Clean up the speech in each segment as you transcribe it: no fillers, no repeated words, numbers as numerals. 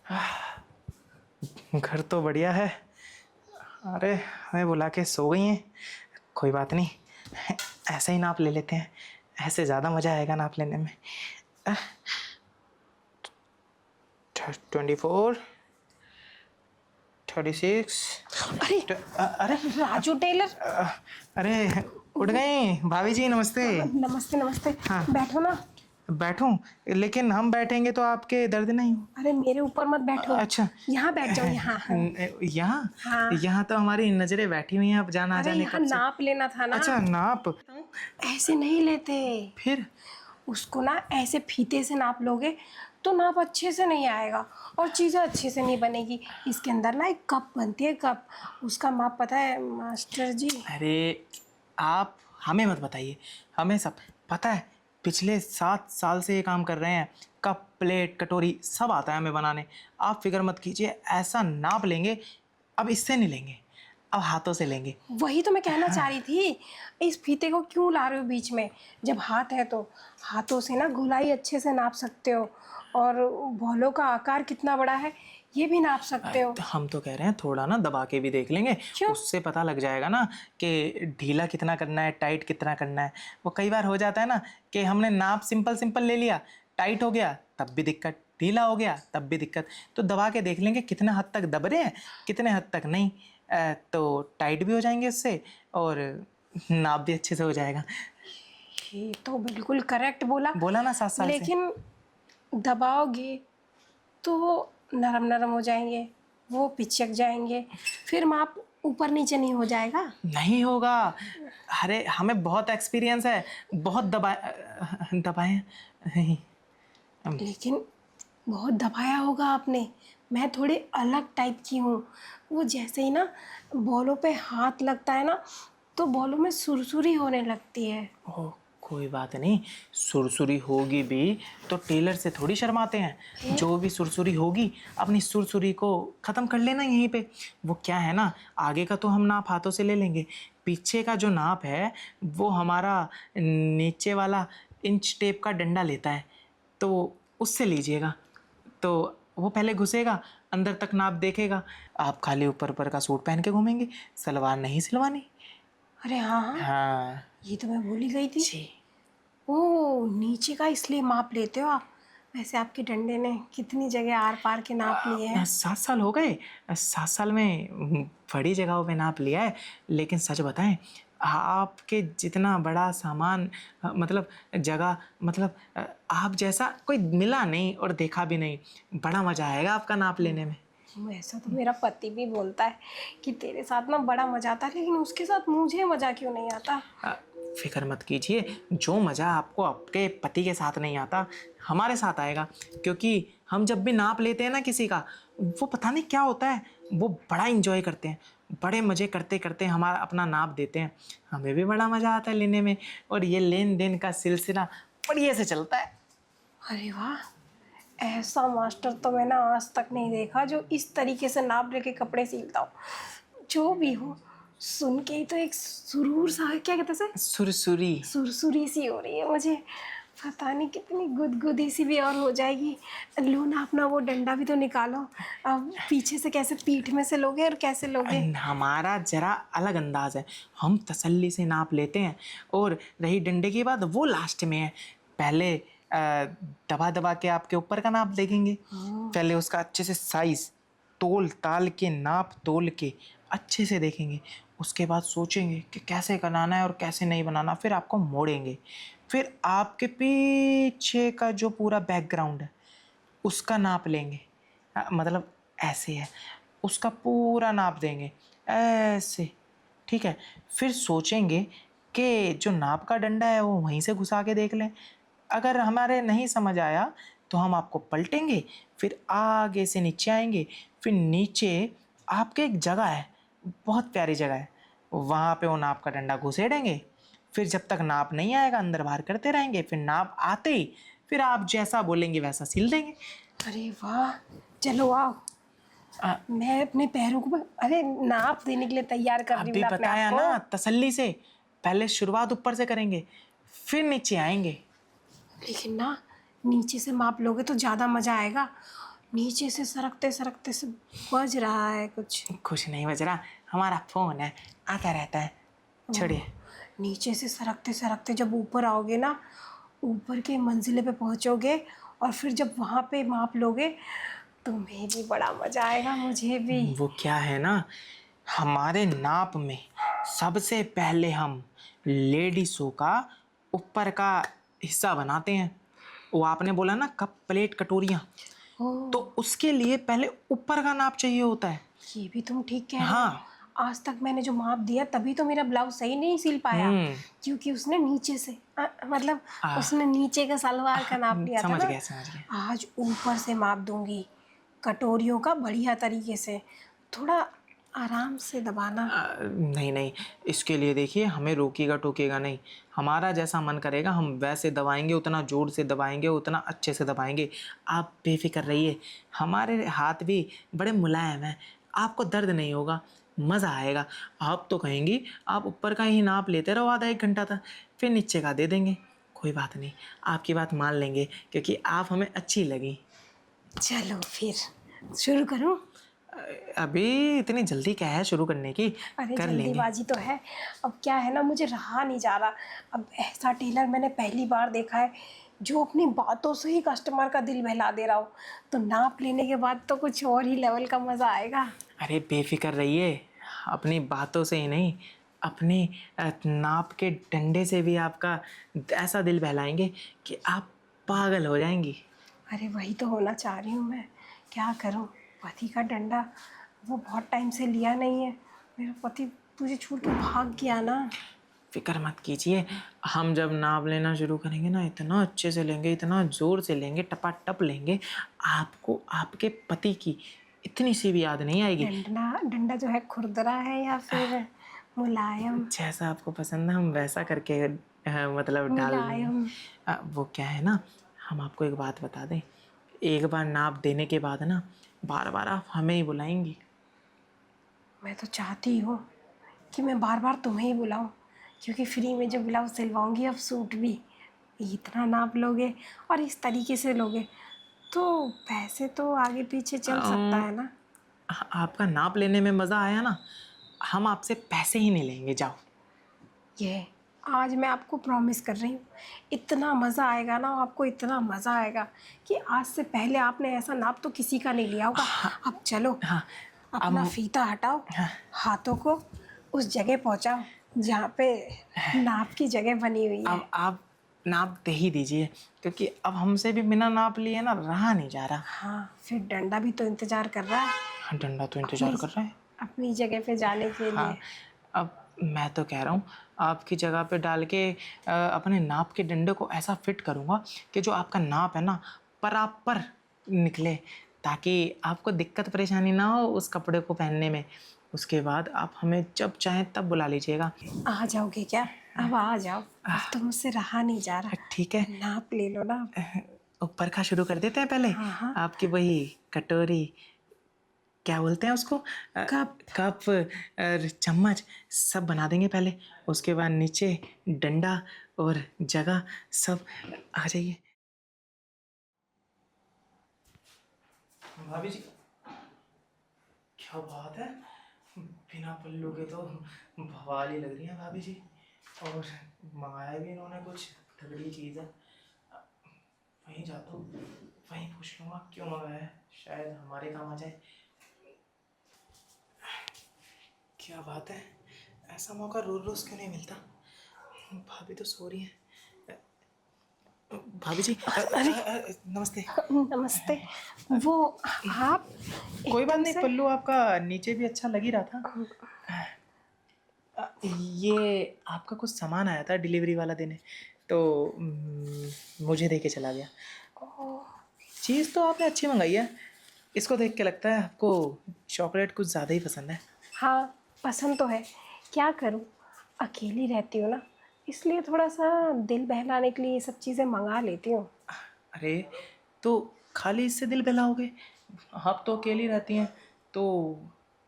घर तो बढ़िया है। अरे हमें बुला के सो गई हैं। कोई बात नहीं, ऐसे ही नाप ले लेते हैं, ऐसे ज़्यादा मज़ा आएगा नाप लेने में। 24, 36। अरे अरे राजू टेलर। अरे उठ गई भाभी जी, नमस्ते। नमस्ते नमस्ते। हाँ। बैठो ना। बैठूं? लेकिन हम बैठेंगे तो आपके दर्द नहीं हो। अरे मेरे ऊपर मत बैठो। अच्छा, यहाँ बैठ जाओ। यहाँ हाँ। यहाँ? हाँ। यहाँ तो हमारी नजरें बैठी हुई हैं अब जान आ अरे जाने यहाँ कब से। नाप लेना था ना। अच्छा नाप। ऐसे नहीं लेते। फिर? उसको ना ऐसे फीते से नाप लोगे तो नाप अच्छे से नहीं आएगा और चीज़ें अच्छे से नहीं बनेगी। इसके अंदर ना एक कप बनती है, कप। उसका माप पता है मास्टर जी? अरे आप हमें मत बताइए, हमें सब पता है। पिछले 7 साल से ये काम कर रहे हैं। कप, प्लेट, कटोरी सब आता है हमें बनाने। आप फिक्र मत कीजिए, ऐसा नाप लेंगे। अब इससे नहीं लेंगे, अब हाथों से लेंगे। वही तो मैं कहना चाह रही थी। इस फीते को क्यों ला रहे हो बीच में? जब हाथ है तो हाथों से ना गोलाई अच्छे से नाप सकते हो और बॉलों का आकार कितना बड़ा है ये भी नाप सकते हो। हम तो कह रहे हैं थोड़ा ना दबा के भी देख लेंगे। क्यों? उससे पता लग जाएगा ना कि ढीला कितना करना है, टाइट कितना करना है। वो कई बार हो जाता है ना कि हमने नाप सिंपल सिंपल ले लिया, टाइट हो गया तब भी दिक्कत, ढीला हो गया तब भी दिक्कत। तो दबा के देख लेंगे कितना हद तक दब रहे हैं, कितने हद तक नहीं। तो टाइट भी हो जाएंगे इससे और नाप भी अच्छे से हो जाएगा। ये तो बिल्कुल करेक्ट बोला। बोला ना 7 साल से। लेकिन दबाओगे तो वो नरम नरम हो जाएंगे, वो पिचक जाएंगे, फिर माप ऊपर नीचे नहीं हो जाएगा। नहीं होगा। अरे हमें बहुत एक्सपीरियंस है, बहुत दबाए नहीं। लेकिन बहुत दबाया होगा आपने। मैं थोड़ी अलग टाइप की हूँ। वो जैसे ही ना बॉलों पे हाथ लगता है ना तो बॉलों में सुरसुरी होने लगती है। ओह कोई बात नहीं, सुरसुरी होगी भी तो टेलर से थोड़ी शर्माते हैं। जो भी सुरसुरी होगी अपनी सुरसुरी को ख़त्म कर लेना यहीं पे। वो क्या है ना, आगे का तो हम नाप हाथों से ले लेंगे, पीछे का जो नाप है वो हमारा नीचे वाला इंच टेप का डंडा लेता है, तो उससे लीजिएगा। तो वो पहले घुसेगा, अंदर तक नाप देखेगा। आप खाली ऊपर ऊपर का सूट पहन के घूमेंगे, सलवार नहीं सिलवानी। अरे हाँ हाँ, हाँ ये तो मैं भूल ही गई थी। जी। ओह, नीचे का इसलिए माप लेते हो आप। वैसे आपके डंडे ने कितनी जगह आर पार के नाप लिए हैं। 7 साल हो गए। 7 साल में बड़ी जगहों पे नाप लिया है। लेकिन सच बताएं, आपके जितना बड़ा सामान मतलब जगह, मतलब आप जैसा कोई मिला नहीं और देखा भी नहीं। बड़ा मज़ा आएगा आपका नाप लेने में। ऐसा तो मेरा पति भी बोलता है कि तेरे साथ ना बड़ा मजा आता है, लेकिन उसके साथ मुझे मजा क्यों नहीं आता? फिक्र मत कीजिए, जो मज़ा आपको आपके पति के साथ नहीं आता हमारे साथ आएगा। क्योंकि हम जब भी नाप लेते हैं ना किसी का, वो पता नहीं क्या होता है, वो बड़ा इंजॉय करते हैं, बड़े मज़े करते करते हमारा अपना नाप देते हैं। हमें भी बड़ा मज़ा आता है लेने में, और ये लेन देन का सिलसिला बढ़िया से चलता है। अरे वाह, ऐसा मास्टर तो मैंने आज तक नहीं देखा जो इस तरीके से नाप लेके कपड़े सिलता हो। जो भी हो, सुन के ही तो एक सुरूर सा, क्या कहते हैं उसे? सुरसुरी। सुरसुरी सी हो रही है मुझे। पता नहीं कितनी गुदगुदी सी भी और हो जाएगी। लो ना, अपना वो डंडा भी तो निकालो। अब पीछे से कैसे, पीठ में से लोगे और कैसे लोगे? हमारा जरा अलग अंदाज है, हम तसल्ली से नाप लेते हैं। और रही डंडे की बात, वो लास्ट में है। पहले दबा दबा के आपके ऊपर का नाप देखेंगे, पहले उसका अच्छे से साइज तोल ताल के, नाप तोल के अच्छे से देखेंगे। उसके बाद सोचेंगे कि कैसे बनाना है और कैसे नहीं बनाना। फिर आपको मोड़ेंगे, फिर आपके पीछे का जो पूरा बैकग्राउंड है उसका नाप लेंगे। मतलब ऐसे है, उसका पूरा नाप देंगे ऐसे, ठीक है। फिर सोचेंगे कि जो नाप का डंडा है वो वहीं से घुसा के देख लें। अगर हमारे नहीं समझ आया तो हम आपको पलटेंगे, फिर आगे से नीचे आएंगे। फिर नीचे आपके एक जगह है, बहुत प्यारी जगह है, वहाँ पे वो नाप का डंडा घुसेड़ेंगे। फिर जब तक नाप नहीं आएगा अंदर बाहर करते रहेंगे, फिर नाप आते ही फिर आप जैसा बोलेंगे वैसा सिल देंगे। अरे वाह, चलो आओ। मैं अपने पैरों को अरे नाप देने के लिए तैयार कर रही अभी हूँ अपने बताया आप ना, को। तसल्ली से। पहले शुरुआत ऊपर से करेंगे, फिर नीचे आएंगे। लेकिन ना नीचे से माप लोगे तो ज़्यादा मज़ा आएगा। नीचे से सरकते सरकते से बज रहा है कुछ। कुछ नहीं बज रहा, हमारा फोन है, आता रहता है, छोड़िए। नीचे से सरकते सरकते जब ऊपर आओगे ना, ऊपर के मंजिले पे पहुंचोगे और फिर जब वहाँ पे माप लोगे, तुम्हें भी बड़ा मजा आएगा, मुझे भी। वो क्या है ना, हमारे नाप में सबसे पहले हम लेडीसों का ऊपर का हिस्सा बनाते हैं। वो आपने बोला ना कप प्लेट कटोरियाँ, ओ, तो उसके लिए पहले ऊपर का नाप चाहिए होता है। ये भी तुम ठीक कह रहे हो। हाँ। आज तक मैंने जो माप दिया तभी तो मेरा ब्लाउज सही नहीं सिल पाया, क्योंकि उसने नीचे से मतलब उसने नीचे का सलवार का नाप लिया था समझ ना। गया समझ गया। आज ऊपर से माप दूंगी कटोरियों का बढ़िया तरीके से, थोड़ा आराम से दबाना। नहीं नहीं, इसके लिए देखिए हमें रोकेगा टोकेगा नहीं, हमारा जैसा मन करेगा हम वैसे दबाएंगे, उतना जोर से दबाएंगे, उतना अच्छे से दबाएंगे। आप बेफिक्र रहिए, हमारे हाथ भी बड़े मुलायम हैं, आपको दर्द नहीं होगा, मज़ा आएगा। आप तो कहेंगी आप ऊपर का ही नाप लेते रहो आधा एक घंटा तक, फिर नीचे का दे देंगे। कोई बात नहीं, आपकी बात मान लेंगे क्योंकि आप हमें अच्छी लगी। चलो फिर शुरू करूं? अभी इतनी जल्दी क्या है शुरू करने की, अरे कर लेंगे। जल्दीबाजी तो है, अब क्या है ना, मुझे रहा नहीं जा रहा। अब ऐसा टेलर मैंने पहली बार देखा है जो अपनी बातों से ही कस्टमर का दिल बहला दे रहा हो, तो नाप लेने के बाद तो कुछ और ही लेवल का मज़ा आएगा। अरे बेफिक्र रहिए, अपनी बातों से ही नहीं, अपने नाप के डंडे से भी आपका ऐसा दिल बहलाएंगे कि आप पागल हो जाएंगी। अरे वही तो होना चाह रही हूँ मैं, क्या करूँ। पति का डंडा वो बहुत टाइम से लिया नहीं है, मेरा पति तुझे छोड़ के भाग गया ना। फिक्र मत कीजिए, हम जब नाप लेना शुरू करेंगे ना, इतना अच्छे से लेंगे, इतना ज़ोर से लेंगे, टपाटप लेंगे, आपको आपके पति की इतनी सी भी याद नहीं आएगी। डंडा डंडा जो है खुरदरा है या फिर मुलायम? जैसा आपको पसंद है हम वैसा करके मतलब डाल देंगे। मुलायम। वो क्या है ना, हम आपको एक बात बता दें, एक बार नाप देने के बाद ना बार बार आप हमें ही बुलाएंगी। मैं तो चाहती हूँ कि मैं बार बार तुम्हें ही बुलाऊं, क्योंकि फ्री में जो ब्लाउज सिलवाऊंगी, अब सूट भी इतना नाप लोगे और इस तरीके से लोगे तो पैसे तो आगे पीछे चल सकता है ना। आपका नाप लेने में मज़ा आया ना, हम आपसे पैसे ही नहीं लेंगे, जाओ। ये आज मैं आपको प्रॉमिस कर रही हूँ, इतना मज़ा आएगा ना आपको, इतना मज़ा आएगा कि आज से पहले आपने ऐसा नाप तो किसी का नहीं लिया होगा। अब चलो, हाँ, अपना फीता हटाओ, हाथों को उस जगह पहुंचाओ जहाँ पे नाप की जगह बनी हुई है। अब आप नाप दे ही दीजिए, क्योंकि अब हमसे भी बिना नाप लिए ना रहा नहीं जा रहा। हाँ, फिर डंडा भी तो इंतजार कर रहा है हाँ, डंडा तो इंतजार कर रहा है। अपनी जगह पे जाने के हाँ, लिए। अब मैं तो कह रहा हूँ आपकी जगह पे डाल के अपने नाप के डंडे को ऐसा फिट करूँगा कि जो आपका नाप है ना बराबर निकले, ताकि आपको दिक्कत परेशानी ना हो उस कपड़े को पहनने में। उसके बाद आप हमें जब चाहें तब बुला लीजिएगा। आ जाओगे क्या? अब आ जाओ, अब तो मुझसे रहा नहीं जा रहा। ठीक है, नाप ले लो ना। ऊपर का शुरू कर देते हैं पहले। हाँ हाँ। आपकी वही कटोरी, क्या बोलते हैं उसको, कप। कप और चम्मच सब बना देंगे पहले, उसके बाद नीचे डंडा और जगह सब। आ जाइए भाभी जी। क्या बात है, बिना पल्लू के तो बवाल ही लग रही है भाभी जी। और मंगाया भी इन्होंने कुछ तगड़ी चीज़ है। वहीं जाता हूँ, वहीं पूछ लूँगा क्यों मंगाया है, शायद हमारे काम आ जाए। क्या बात है, ऐसा मौका रोज रोज क्यों नहीं मिलता। भाभी तो सो रही है। भाभी जी नमस्ते। नमस्ते। वो आप कोई बात एकदम नहीं, से पल्लू आपका नीचे भी अच्छा लग ही रहा था। ये आपका कुछ सामान आया था डिलीवरी वाला देने, तो मुझे दे के चला गया। चीज़ तो आपने अच्छी मंगाई है, इसको देख के लगता है आपको चॉकलेट कुछ ज़्यादा ही पसंद है। हाँ, पसंद तो है, क्या करूँ, अकेली रहती हूँ ना, इसलिए थोड़ा सा दिल बहलाने के लिए ये सब चीज़ें मंगा लेती हूँ। अरे तो खाली इससे दिल बहलाओगे, आप तो अकेली रहती हैं, तो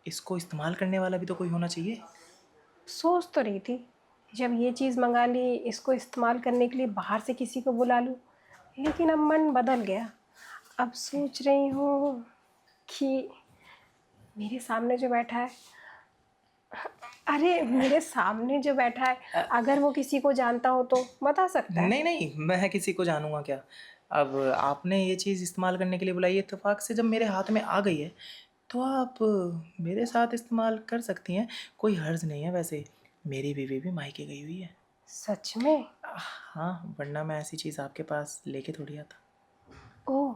इसको इस्तेमाल करने वाला भी तो कोई होना चाहिए। सोच तो रही थी जब ये चीज़ मंगा ली, इसको इस्तेमाल करने के लिए बाहर से किसी को बुला लूँ, लेकिन अब मन बदल गया। अब सोच रही हूँ कि मेरे सामने जो बैठा है, अरे मेरे सामने जो बैठा है, अगर वो किसी को जानता हो तो बता सकता है। नहीं नहीं, मैं किसी को जानूंगा क्या। अब आपने ये चीज़ इस्तेमाल करने के लिए बुलाई है, इत्तेफाक से जब मेरे हाथ में आ गई है तो आप मेरे साथ इस्तेमाल कर सकती हैं। कोई हर्ज नहीं है। वैसे मेरी बीवी भी मायके गई हुई है। सच में? हाँ, वरना मैं ऐसी चीज़ आपके पास लेके थोड़ी आता। ओह,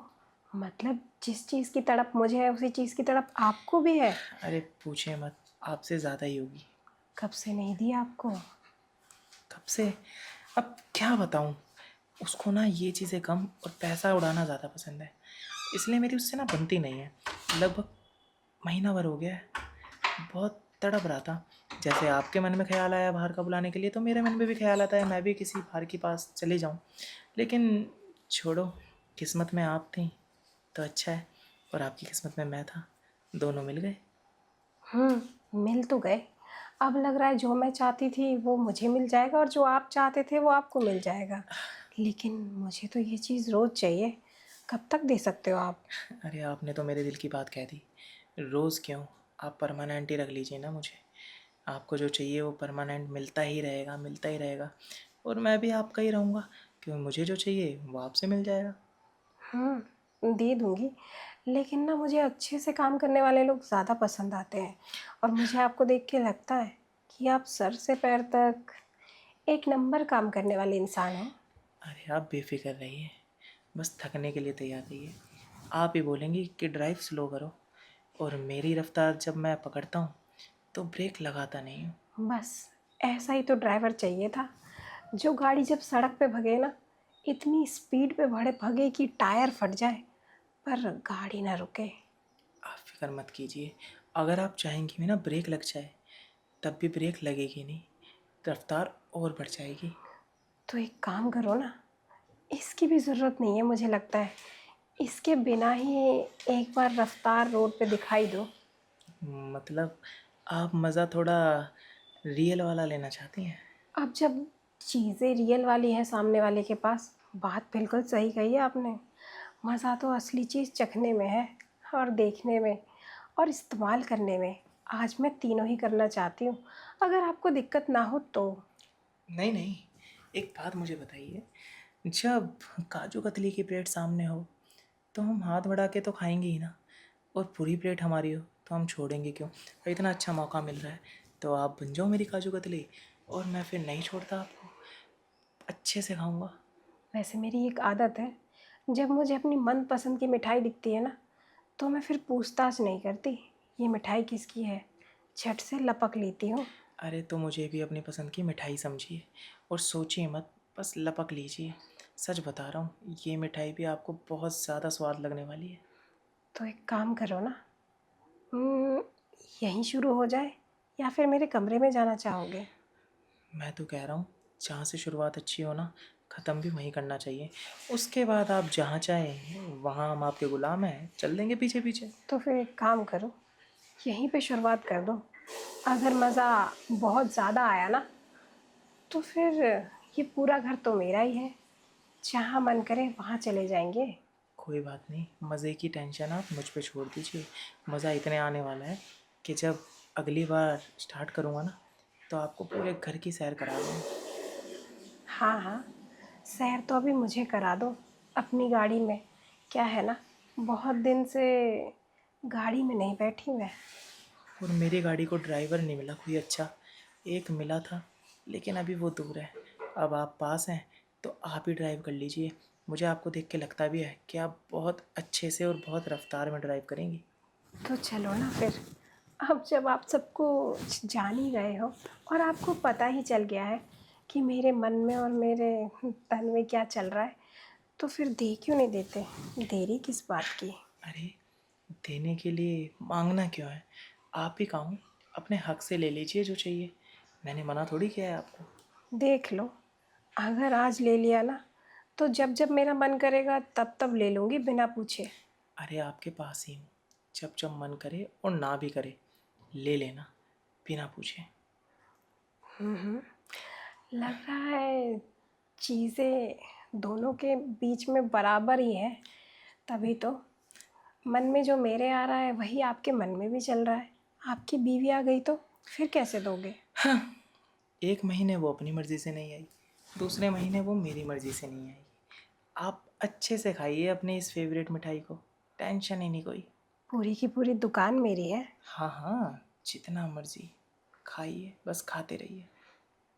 मतलब जिस चीज़ की तड़प मुझे है उसी चीज़ की तड़प आपको भी है। अरे पूछिए मत, आपसे ज़्यादा ही होगी। कब से नहीं दी आपको? कब से? अब क्या बताऊँ। उसको ना ये चीज़ें कम और पैसा उड़ाना ज़्यादा पसंद है, इसलिए मेरी उससे ना बनती नहीं है। लगभग महीना भर हो गया है। बहुत तड़प रहा था। जैसे आपके मन में ख्याल आया बाहर का बुलाने के लिए, तो मेरे मन में भी ख्याल आता है मैं भी किसी बाहर के पास चले जाऊं। लेकिन छोड़ो, किस्मत में आप थी तो अच्छा है, और आपकी किस्मत में मैं था, दोनों मिल गए। मिल तो गए। अब लग रहा है जो मैं चाहती थी वो मुझे मिल जाएगा और जो आप चाहते थे वो आपको मिल जाएगा। लेकिन मुझे तो ये चीज़ रोज़ चाहिए। कब तक दे सकते हो आप? अरे आपने तो मेरे दिल की बात कह दी। रोज़ क्यों, आप परमानेंट ही रख लीजिए ना मुझे। आपको जो चाहिए वो परमानेंट मिलता ही रहेगा, मिलता ही रहेगा। और मैं भी आपका ही रहूँगा, क्योंकि मुझे जो चाहिए वो आपसे मिल जाएगा। दे दूँगी। लेकिन ना मुझे अच्छे से काम करने वाले लोग ज़्यादा पसंद आते हैं। और मुझे आपको देख के लगता है कि आप सर से पैर तक एक नंबर काम करने वाले इंसान हो। अरे आप बेफिक्र रहिए, बस थकने के लिए तैयार रहिए। आप ही बोलेंगी कि ड्राइव स्लो करो, और मेरी रफ्तार जब मैं पकड़ता हूँ तो ब्रेक लगाता नहीं हूँ। बस ऐसा ही तो ड्राइवर चाहिए था, जो गाड़ी जब सड़क पे भगे ना, इतनी स्पीड पे भड़े भगे कि टायर फट जाए पर गाड़ी ना रुके। आप फिक्र मत कीजिए, अगर आप चाहेंगी भी ना ब्रेक लग जाए, तब भी ब्रेक लगेगी नहीं, रफ्तार और बढ़ जाएगी। तो एक काम करो ना, इसकी भी ज़रूरत नहीं है मुझे लगता है। इसके बिना ही एक बार रफ्तार रोड पे दिखाई दो। मतलब आप मज़ा थोड़ा रियल वाला लेना चाहती हैं? अब जब चीज़ें रियल वाली हैं सामने वाले के पास, बात बिल्कुल सही कही है आपने। मज़ा तो असली चीज़ चखने में है, और देखने में, और इस्तेमाल करने में। आज मैं तीनों ही करना चाहती हूँ, अगर आपको दिक्कत ना हो तो। नहीं नहीं, एक बात मुझे बताइए। जब काजू कतली की प्लेट सामने हो तो हम हाथ बढ़ा के तो खाएंगे ही ना, और पूरी प्लेट हमारी हो तो हम छोड़ेंगे क्यों। और इतना अच्छा मौका मिल रहा है तो आप बन जाओ मेरी काजू कतली, और मैं फिर नहीं छोड़ता आपको, अच्छे से खाऊंगा। वैसे मेरी एक आदत है, जब मुझे अपनी मनपसंद की मिठाई दिखती है ना, तो मैं फिर पूछताछ नहीं करती ये मिठाई किसकी है, झट से लपक लेती हूँ। अरे तो मुझे भी अपनी पसंद की मिठाई समझिए, और सोचिए मत, बस लपक लीजिए। सच बता रहा हूँ, ये मिठाई भी आपको बहुत ज़्यादा स्वाद लगने वाली है। तो एक काम करो ना, हम्म, यहीं शुरू हो जाए या फिर मेरे कमरे में जाना चाहोगे? मैं तो कह रहा हूँ, जहाँ से शुरुआत अच्छी हो ना, ख़त्म भी वहीं करना चाहिए। उसके बाद आप जहाँ चाहें वहाँ हम आपके गुलाम हैं, चल देंगे पीछे पीछे। तो फिर एक काम करो, यहीं पे शुरुआत कर दो। अगर मज़ा बहुत ज़्यादा आया ना, तो फिर ये पूरा घर तो मेरा ही है, जहाँ मन करे वहाँ चले जाएंगे। कोई बात नहीं, मज़े की टेंशन आप मुझ पे छोड़ दीजिए। मज़ा इतने आने वाला है कि जब अगली बार स्टार्ट करूँगा ना, तो आपको पूरे घर की सैर करा दूँगा। हाँ हाँ, सैर तो अभी मुझे करा दो अपनी गाड़ी में। क्या है ना, बहुत दिन से गाड़ी में नहीं बैठी मैं। और मेरी गाड़ी को ड्राइवर नहीं मिला कोई अच्छा। एक मिला था, लेकिन अभी वो दूर है। अब आप पास हैं तो आप ही ड्राइव कर लीजिए। मुझे आपको देख के लगता भी है कि आप बहुत अच्छे से और बहुत रफ्तार में ड्राइव करेंगी। तो चलो ना फिर, अब जब आप सबको जान ही गए हो और आपको पता ही चल गया है कि मेरे मन में और मेरे तन में क्या चल रहा है, तो फिर दे क्यों नहीं देते? देरी किस बात की? अरे देने के लिए मांगना क्यों है, आप ही कहूँ, अपने हक से ले लीजिए जो चाहिए। मैंने मना थोड़ी किया है आपको। देख लो, अगर आज ले लिया ना, तो जब जब मेरा मन करेगा तब तब ले लूँगी बिना पूछे। अरे आपके पास ही हूँ, जब जब मन करे और ना भी करे ले लेना, बिना पूछे। लग रहा है चीज़ें दोनों के बीच में बराबर ही है, तभी तो मन में जो मेरे आ रहा है वही आपके मन में भी चल रहा है। आपकी बीवी आ गई तो फिर कैसे दोगे? एक महीने वो अपनी मर्ज़ी से नहीं आई, दूसरे महीने वो मेरी मर्ज़ी से नहीं आई। आप अच्छे से खाइए अपनी इस फेवरेट मिठाई को, टेंशन ही नहीं कोई। पूरी की पूरी दुकान मेरी है। हाँ हाँ, जितना मर्ज़ी खाइए, बस खाते रहिए।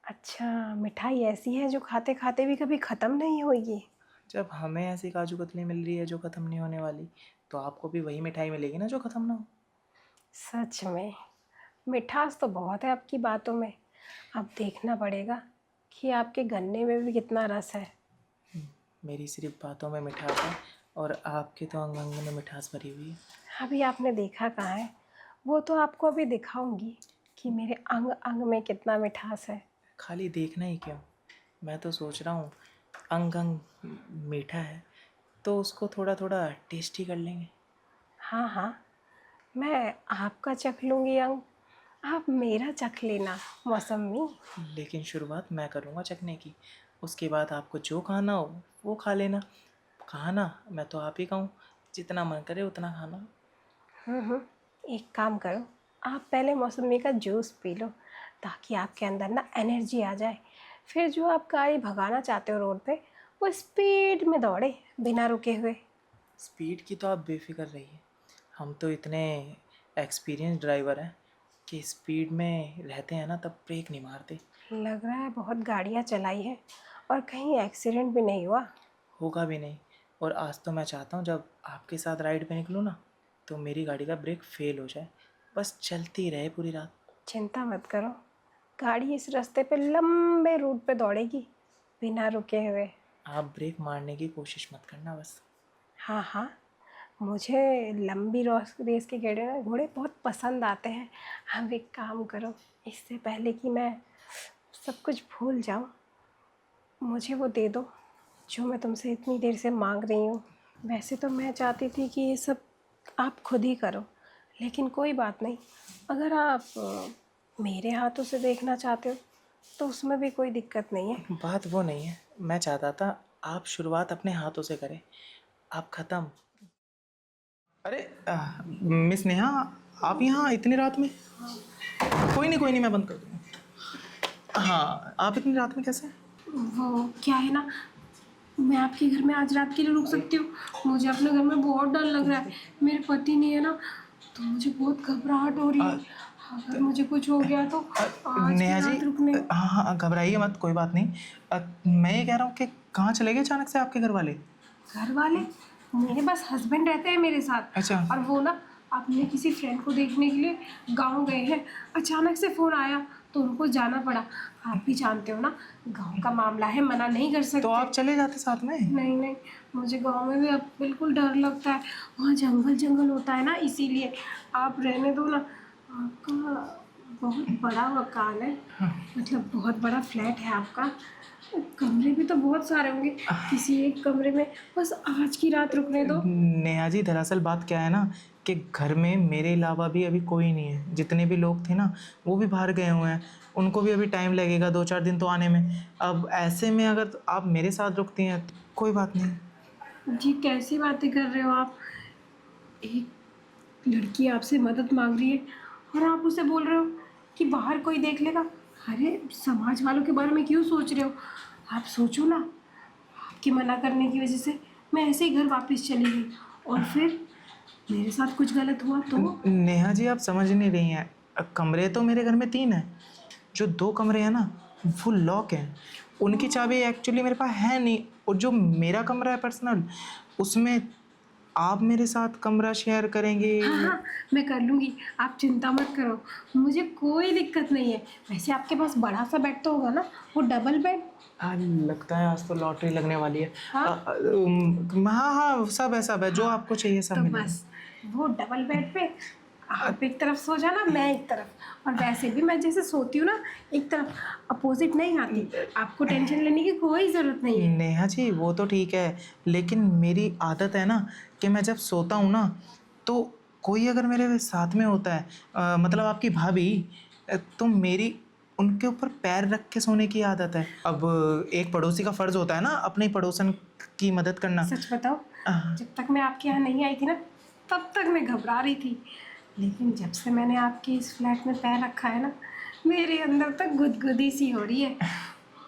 अच्छा, मिठाई ऐसी है जो खाते खाते भी कभी ख़त्म नहीं होगी। जब हमें ऐसी काजू कतली मिल रही है जो ख़त्म नहीं होने वाली, तो आपको भी वही मिठाई मिलेगी ना जो ख़त्म ना हो। सच में मिठास तो बहुत है आपकी बातों में। अब देखना पड़ेगा कि आपके गन्ने में भी कितना रस है। मेरी सिर्फ बातों में मिठास है और आपके तो अंग अंग में मिठास भरी हुई है। अभी आपने देखा कहाँ है, वो तो आपको अभी दिखाऊंगी कि मेरे अंग अंग में कितना मिठास है। खाली देखना ही क्यों, मैं तो सोच रहा हूँ अंग अंग मीठा है तो उसको थोड़ा थोड़ा टेस्टी कर लेंगे। हाँ हाँ, मैं आपका चख लूँगी अंग, आप मेरा चख लेना मौसमी। लेकिन शुरुआत मैं करूँगा चखने की, उसके बाद आपको जो खाना हो वो खा लेना। खाना मैं तो आप ही खाऊँ, जितना मन करे उतना खाना। एक काम करो, आप पहले मौसमी का जूस पी लो ताकि आपके अंदर ना एनर्जी आ जाए। फिर जो आप गाड़ी भगाना चाहते हो रोड पे, वो स्पीड में दौड़े बिना रुके हुए। स्पीड की तो आप बेफिक्र रहिए, हम तो इतने एक्सपीरियंस ड्राइवर हैं कि स्पीड में रहते हैं ना तब ब्रेक नहीं मारते। लग रहा है बहुत गाड़ियाँ चलाई है और कहीं एक्सीडेंट भी नहीं हुआ। होगा भी नहीं। और आज तो मैं चाहता हूँ जब आपके साथ राइड पे निकलूँ ना तो मेरी गाड़ी का ब्रेक फेल हो जाए, बस चलती रहे पूरी रात। चिंता मत करो, गाड़ी इस रास्ते पे लंबे रूट पे दौड़ेगी बिना रुके हुए। आप ब्रेक मारने की कोशिश मत करना बस। हाँ हाँ, मुझे लंबी रेस के घोड़े बहुत पसंद आते हैं। हम एक काम करो, इससे पहले कि मैं सब कुछ भूल जाऊँ, मुझे वो दे दो जो मैं तुमसे इतनी देर से मांग रही हूँ। वैसे तो मैं चाहती थी कि ये सब आप खुद ही करो, लेकिन कोई बात नहीं। अगर आप मेरे हाथों से देखना चाहते हो तो उसमें भी कोई दिक्कत नहीं है। बात वो नहीं है, मैं चाहता था आप शुरुआत अपने हाथों से करें, आप ख़त्म। अरे मिस नेहा, आप यहाँ इतनी रात में? कोई नहीं मैं बंद कर दूँगा। हाँ, आप इतनी रात में कैसे? वो क्या है ना, मैं आपके घर में आज रात के लिए रुक सकती हूँ? मुझे अपने घर में बहुत डर लग रहा है। मेरे पति नहीं है ना, तो मुझे बहुत घबराहट हो रही है। अगर मुझे कुछ हो गया तो आज की नेहा जी, रात रुकने। हाँ हाँ घबराइए मत, कोई बात नहीं। मैं ये कह रहा हूँ कि कहाँ चले गए अचानक से आपके घर वाले? घर वाले? मेरे बस हस्बैंड रहते हैं मेरे साथ। अच्छा। और वो ना अपने किसी फ्रेंड को देखने के लिए गांव गए हैं। अचानक से फ़ोन आया तो उनको जाना पड़ा। आप भी जानते हो ना, गांव का मामला है, मना नहीं कर सकते। तो आप चले जाते साथ में? नहीं नहीं, मुझे गांव में भी अब बिल्कुल डर लगता है। वहाँ जंगल जंगल होता है ना, इसीलिए आप रहने दो ना। आपका बहुत बड़ा मकान है, मतलब बहुत बड़ा फ्लैट है आपका। कमरे भी तो बहुत सारे होंगे, किसी एक कमरे में बस आज की रात रुकने दो। नेहा जी, दरअसल बात क्या है ना कि घर में मेरे अलावा भी अभी कोई नहीं है। जितने भी लोग थे ना वो भी बाहर गए हुए हैं, उनको भी अभी टाइम लगेगा 2-4 दिन तो आने में। अब ऐसे में अगर आप मेरे साथ रुकती हैं तो कोई बात नहीं। जी कैसी बातें कर रहे हो आप? एक लड़की आपसे मदद मांग रही है और आप उसे बोल रहे हो कि बाहर कोई देख लेगा। अरे समाज वालों के बारे में क्यों सोच रहे हो? आप सोचो ना, आपके मना करने की वजह से मैं ऐसे ही घर वापस चली गई और फिर मेरे साथ कुछ गलत हुआ तो? नेहा जी, आप समझ नहीं रही हैं। कमरे तो मेरे घर में 3 हैं, जो 2 कमरे हैं ना वो लॉक हैं, उनकी चाबी एक्चुअली मेरे पास है नहीं। और जो मेरा कमरा है पर्सनल, उसमें आप मेरे साथ कमरा शेयर करेंगे। हाँ हाँ, मैं कर लूँगी, आप चिंता मत करो, मुझे कोई दिक्कत नहीं है। वैसे आपके पास बड़ा सा बेड तो होगा ना, वो डबल बेड? लगता है आज तो लॉटरी लगने वाली है। हाँ? हाँ हाँ, सब है, जो आपको चाहिए सब तो मिलेगा। बस वो डबल बेड पे आप एक तरफ सो जाना, मैं एक तरफ। और वैसे भी मैं जैसे सोती हूँ ना, एक तरफ अपोजिट नहीं आती। आपको टेंशन लेने की कोई ज़रूरत नहीं है। नेहा जी, वो तो ठीक है, लेकिन मेरी आदत है ना कि मैं जब सोता हूँ ना तो कोई अगर मेरे साथ में होता है, मतलब आपकी भाभी, तो मेरी उनके ऊपर पैर रख के सोने की आदत है। अब एक पड़ोसी का फर्ज होता है ना अपने पड़ोसन की मदद करना। सच बताओ, आह, जब तक मैं आपके यहाँ नहीं आई थी ना, तब तक मैं घबरा रही थी। लेकिन जब से मैंने आपके इस फ्लैट में पैर रखा है ना, मेरे अंदर तक गुदगुदी सी हो रही है।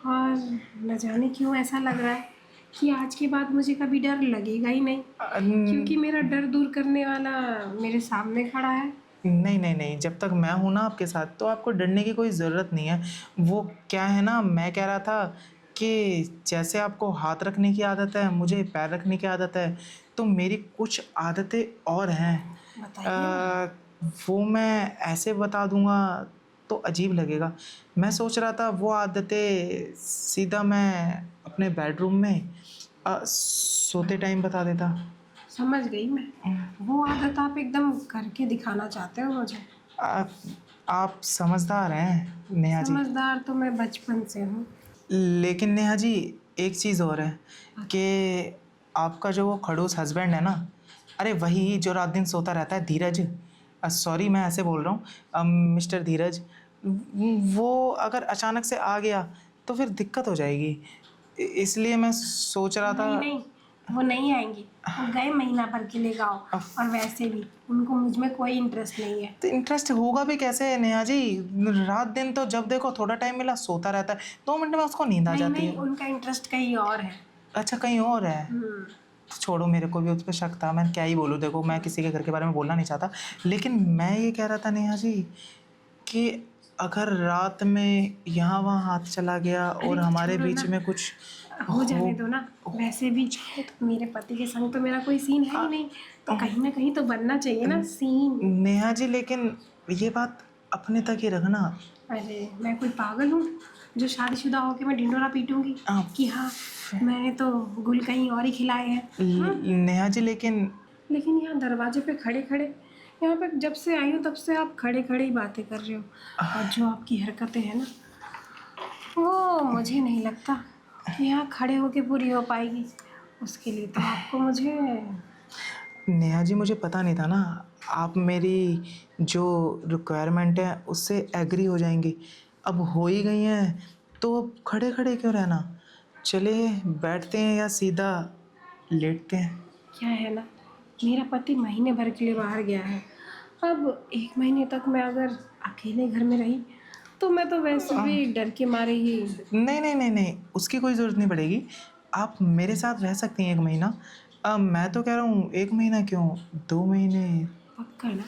और न जाने क्यों ऐसा लग रहा है कि आज के बाद मुझे कभी डर लगेगा ही नहीं, क्योंकि मेरा डर दूर करने वाला मेरे सामने खड़ा है। नहीं नहीं नहीं, जब तक मैं हूं ना आपके साथ तो आपको डरने की कोई ज़रूरत नहीं है। वो क्या है ना, मैं कह रहा था कि जैसे आपको हाथ रखने की आदत है, मुझे पैर रखने की आदत है, तो मेरी कुछ आदतें और हैं। बताइए ना। वो मैं ऐसे बता दूंगा तो अजीब लगेगा। मैं सोच रहा था वो आदतें सीधा मैं अपने बेडरूम में सोते टाइम बता देता। समझ गई मैं। वो आदत आप एकदम करके दिखाना चाहते हो मुझे। आप आप समझदार हैं नेहा जी। समझदार तो मैं बचपन से हूँ। लेकिन नेहा जी, एक चीज़ और है कि आपका जो वो खड़ूस हस्बैंड है ना, अरे वही जो रात दिन सोता रहता है, धीरज। सॉरी मैं ऐसे बोल रहा हूँ, मिस्टर धीरज। वो अगर अचानक से आ गया तो फिर दिक्कत हो जाएगी। इसलिए मैं सोच रहा था। नहीं नहीं, वो नहीं आएंगी। वो गए महीना भर के लिए गाँव। और वैसे भी उनको मुझ में कोई इंटरेस्ट नहीं है। तो इंटरेस्ट होगा भी कैसे नेहा जी? रात दिन तो जब देखो थोड़ा टाइम मिला सोता रहता है, 2 मिनट में उसको नींद आ नहीं जाती नहीं, है। उनका इंटरेस्ट कहीं और है। अच्छा, कहीं और है? हम्म। छोड़ो, मेरे को भी उस पर शक था, मैं क्या ही बोलूँ। देखो मैं किसी के घर के बारे में बोलना नहीं चाहता, लेकिन मैं ये कह रहा था नेहा जी कि अगर रात में यहाँ वहाँ हाथ चला गया और अरे हमारे छोड़ो बीच ना, में कुछ हो हो। जाने दो ना। वैसे भी मेरे पति के संग तो मेरा कोई सीन है ही नहीं, तो कहीं ना कहीं तो बनना चाहिए ना सीन। नेहा जी, लेकिन ये बात अपने तक ही रखना। अरे मैं कोई पागल हूँ जो शादीशुदा होके मैं ढिंडोरा पीटूंगी आप कि हाँ मैंने तो गुल कहीं और ही खिलाए हैं। नेहा जी, लेकिन लेकिन यहाँ दरवाजे पे खड़े खड़े, यहाँ पे जब से आई हूँ तब से आप खड़े खड़े ही बातें कर रहे हो। और जो आपकी हरकतें हैं ना, वो मुझे नहीं लगता कि यहाँ खड़े होके पूरी हो पाएगी। उसके लिए तो आपको मुझे। नेहा जी, मुझे पता नहीं था ना आप मेरी जो रिक्वायरमेंट है उससे एग्री हो जाएंगी। अब हो ही गई हैं तो अब खड़े खड़े क्यों रहना? चले बैठते हैं या सीधा लेटते हैं? क्या है ना, मेरा पति महीने भर के लिए बाहर गया है। अब 1 महीने तक मैं अगर अकेले घर में रही तो मैं तो वैसे भी डर के मारे ही। नहीं नहीं नहीं नहीं, उसकी कोई ज़रूरत नहीं पड़ेगी। आप मेरे साथ रह सकती हैं 1 महीना। मैं तो कह रहा हूँ 1 महीना क्यों, 2 महीने। पक्का ना?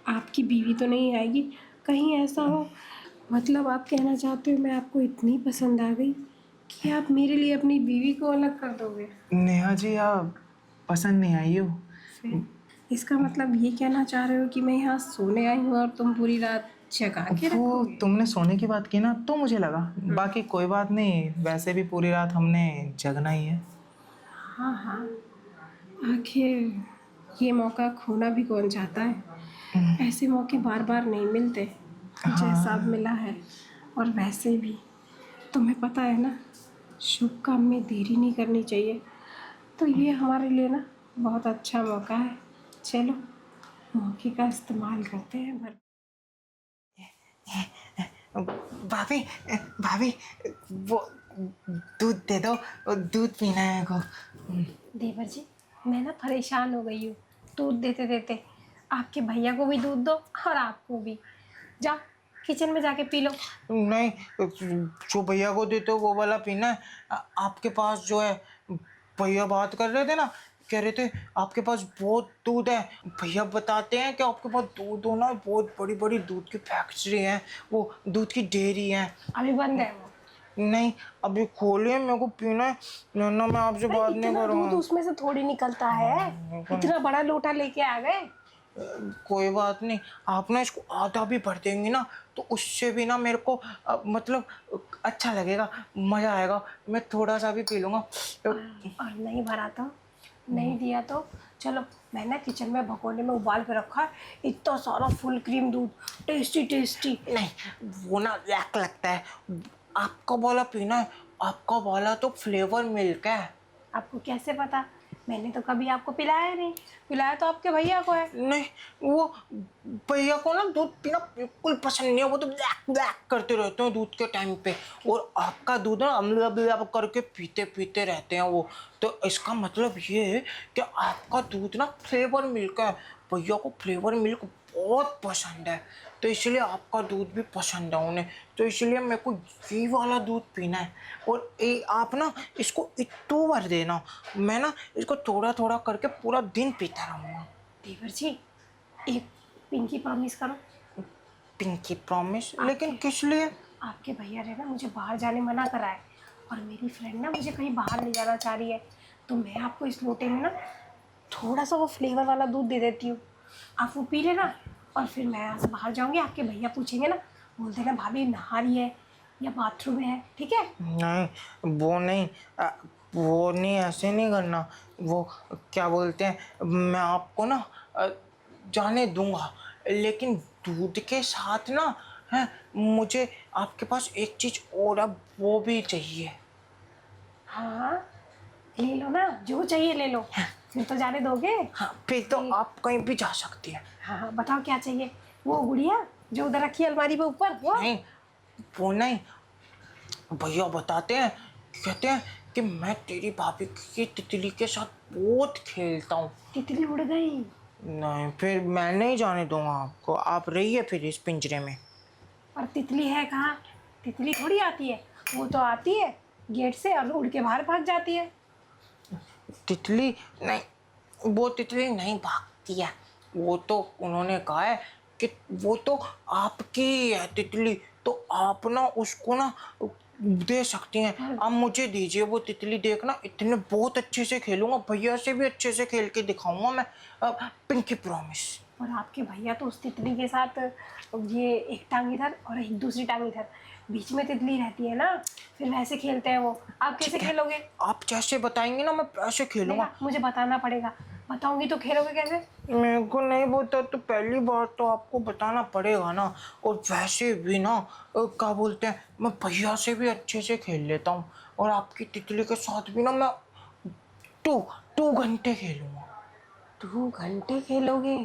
आपकी बीवी तो नहीं आएगी? कहीं ऐसा हो, मतलब आप कहना चाहते हो मैं आपको इतनी पसंद आ गई कि आप मेरे लिए अपनी बीवी को अलग कर दोगे? नेहा जी, आप पसंद नहीं आई हो। फिर इसका मतलब ये कहना चाह रहे हो कि मैं यहाँ सोने आई हूँ और तुम पूरी रात जगा के वो रखोगे? तुमने सोने की बात की ना तो मुझे लगा, बाकी कोई बात नहीं, वैसे भी पूरी रात हमने जगना ही है। हाँ हाँ, आखिर ये मौका खोना भी कौन चाहता है? ऐसे मौके बार बार नहीं मिलते जैसा अब मिला है। और वैसे भी तुम्हें पता है ना, शुभ काम में देरी नहीं करनी चाहिए। तो ये हमारे लिए ना बहुत अच्छा मौका है। चलो मौके का इस्तेमाल करते हैं भर। भाभी, भाभी, वो दूध दे दो, वो दूध पीना है को। देवर जी, मैं ना परेशान हो गई हूँ दूध देते देते। आपके भैया को भी दूध दो और आपको भी। जाओ किचन में जाके पी लो। नहीं, जो भैया को देते हो वो वाला पीना है। आपके पास जो है, भैया बात कर रहे थे ना, कह रहे थे आपके पास बहुत दूध है। भैया बताते हैं कि आपके पास दूध होना, बहुत बड़ी बड़ी दूध की फैक्ट्री है, वो दूध की डेयरी है। अभी बंद है वो। नहीं, अभी खोलिए, मेरे को पीना है। ना मैं आपसे बात नहीं इतना दूध करूँगा। उसमें से थोड़ी निकलता है। इतना बड़ा लोटा लेके आ गए। कोई बात नहीं, आप ना इसको आधा भी भर देंगी ना तो उससे भी ना मेरे को मतलब अच्छा लगेगा, मज़ा आएगा। मैं थोड़ा सा भी पी लूँगा। और नहीं भरा तो, नहीं दिया तो चलो, मैं ना किचन में भगोने में उबाल के रखा है इतना सारा फुल क्रीम दूध, टेस्टी टेस्टी। नहीं, वो ना लैक लगता है। आपका वाला पीना है, आपका वाला तो फ्लेवर मिल्क है। आपको कैसे पता मैंने तो कभी आपको पिलाया नहीं, पिलाया तो आपके भैया को है। नहीं, वो भैया को ना दूध पीना बिल्कुल पसंद नहीं है। वो तो ब्लैक ब्लैक करते रहते हैं दूध के टाइम पे, और आपका दूध ना अम्ल अम्ल करके पीते पीते रहते हैं वो। तो इसका मतलब ये है कि आपका दूध ना फ्लेवर मिल्क है। भैया को फ्लेवर मिल्क बहुत पसंद है, तो इसलिए आपका दूध भी पसंद है उन्हें। तो इसलिए मेरे को ये वाला दूध पीना है। और आप ना इसको इतनी बार देना, मैं ना इसको थोड़ा थोड़ा करके पूरा दिन पीता रहूँगा। देवर जी, एक पिंकी प्रॉमिस करो। Pinky promise? लेकिन आपके किस लिए? आपके भैया ने ना मुझे बाहर जाने मना करा है, और मेरी फ्रेंड ना मुझे कहीं बाहर ले जाना चाह रही है, तो मैं आपको इस लोटे में ना थोड़ा सा वो फ्लेवर वाला दूध दे देती हूँ। आप वो पी लेना, और फिर मैं यहाँ से बाहर जाऊँगी, आपके भैया पूछेंगे ना, बोल देना भाभी नहा रही है या बाथरूम में है, ठीक है? नहीं, वो नहीं, वो नहीं, ऐसे नहीं करना। वो क्या बोलते हैं, मैं आपको ना जाने दूंगा, लेकिन दूध के साथ ना है मुझे आपके पास एक चीज और है, वो भी चाहिए। हाँ, ले लो ना, जो चाहिए ले लो। फिर तो जाने दोगे? हाँ, फिर तो आप कहीं भी जा सकती हैं। हाँ हाँ, बताओ क्या चाहिए। वो गुड़िया जो उधर रखी है अलमारी पे ऊपर, वो? नहीं, वो नहीं, भैया बताते हैं, कहते हैं कि मैं तेरी भाभी की तितली के साथ बहुत खेलता हूँ। तितली उड़ गई। नहीं, फिर मैं नहीं जाने दूंगा आपको। आप रहिए फिर इस पिंजरे में। और तितली है कहाँ? तितली थोड़ी आती है, वो तो आती है गेट से और उड़ के बाहर भाग जाती है। तितली नहीं, वो तितली नहीं भागती है। वो तो उन्होंने कहा है कि वो तो आपकी है तितली, तो आप ना उसको ना दे सकती हैं। आप मुझे दीजिए वो तितली, देखना इतने बहुत अच्छे से खेलूंगा, भैया से भी अच्छे से खेल के दिखाऊंगा मैं। Pinky promise. और आपके भैया तो उस तितली के साथ ये एक टांग इधर और एक दूसरी टांग इधर, बीच में तितली रहती है ना, फिर वैसे खेलते हैं वो। आप कैसे खेलोगे? आप जैसे बताएंगे ना मैं वैसे खेलूंगा। देखा, मुझे बताना पड़ेगा, बताऊंगी तो खेलोगे कैसे? मेरे को नहीं बता तो पहली बार तो आपको बताना पड़ेगा ना। और वैसे भी ना क्या बोलते हैं, मैं भैया से भी अच्छे से खेल लेता हूँ, और आपकी तितली के साथ भी ना मैं 2 घंटे खेलूंगा। 2 घंटे खेलोगे?